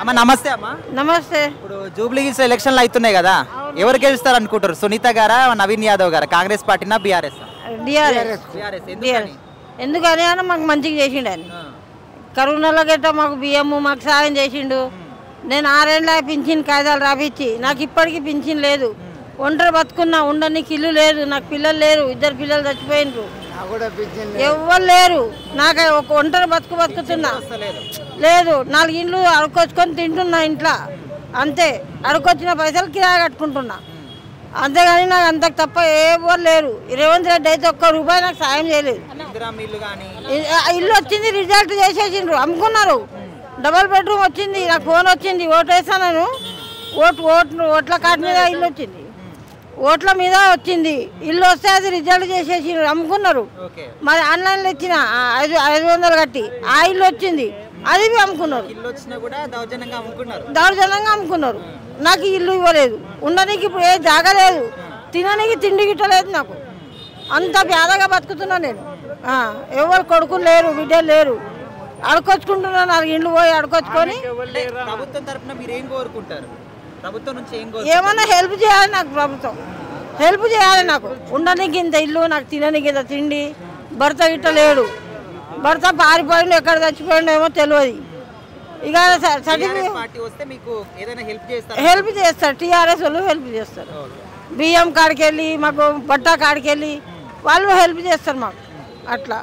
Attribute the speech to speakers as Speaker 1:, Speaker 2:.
Speaker 1: అమ్మ నమస్తే అమ్మ.
Speaker 2: నమస్తే.
Speaker 1: ఇప్పుడు జూబ్లీ హిల్స్ ఎలక్షన్లు అవుతున్నాయి కదా, ఎవరు గెలుస్తారు అనుకుంటారు? సునీత గారా, నవీన్ యాదవ్ గారా? కాంగ్రెస్ పార్టీనా బీఆర్ఎస్?
Speaker 2: ఎందుకని అని మాకు మంచిగా చేసిండు అని. కరోనాలో గట్ట మాకు బియ్యము మాకు సాయం చేసిండు. నేను 6 ఏళ్ళ పింఛన్ కాయిదాలు రాపిచ్చి నాకు ఇప్పటికీ పింఛన్ లేదు. ఒంటరి బతుకున్నా, ఉండడానికి ఇల్లు లేదు, నాకు పిల్లలు లేరు, 2 పిల్లలు చచ్చిపోయినరు, ఎవ్వరు లేరు. నాకు ఒక ఒంటరి బతుకుతున్నా లేదు. 4 ఇండ్లు అడుకొచ్చుకొని తింటున్నా ఇంట్లో, అంతే. అడుకొచ్చిన పైసలు కిరాయి కట్టుకుంటున్నా, అంతేగాని నాకు అంతకు తప్ప ఎవరు లేరు. రేవంత్ రెడ్డి అయితే ₹1 నాకు సాయం చేయలేదు. ఇల్లు వచ్చింది, రిజల్ట్ చేసేసిండ్రు, అమ్ముకున్నారు. డబల్ బెడ్రూమ్ వచ్చింది, నాకు ఫోన్ వచ్చింది, ఓటు వేసాను. ఓట్ల కార్డు మీద ఇల్లు వచ్చింది, ఓట్ల మీద వచ్చింది. ఇల్లు వస్తే అది రిజల్ట్ చేసేసి అమ్ముకున్నారు. మరి ఆన్లైన్లో ఇచ్చిన 500 కట్టి ఆ ఇల్లు వచ్చింది, అది అమ్ముకున్నారు. దౌర్జన్యంగా అమ్ముకున్నారు. నాకు ఇల్లు ఇవ్వలేదు, ఉండడానికి ఇప్పుడు ఏ జాగా లేదు, తినడానికి తిండి గిట్టలేదు. నాకు అంత పేదగా బతుకుతున్నా నేను. ఎవరు కొడుకులు లేరు, బిడ్డలు లేరు, అడుకొచ్చుకుంటున్నా. 4 ఇండ్లు పోయి అడుకొచ్చుకొని ఏమన్నా హెల్ప్ చేయాలి నాకు, ప్రభుత్వం హెల్ప్ చేయాలి. నాకు ఉండడానికి ఇంత ఇల్లు, నాకు తినడానికి ఇంత తిండి. భర్త గిట్ట లేడు, భర్త పారిపోయిండు, ఎక్కడ చచ్చిపోయిండో ఏమో తెలియదు. ఇక హెల్ప్ చేస్తారు, టీఆర్ఎస్ వాళ్ళు హెల్ప్ చేస్తారు. బియ్యం కాడికి వెళ్ళి, మాకు బట్ట కాడికి వెళ్ళి వాళ్ళు హెల్ప్ చేస్తారు మాకు, అట్లా.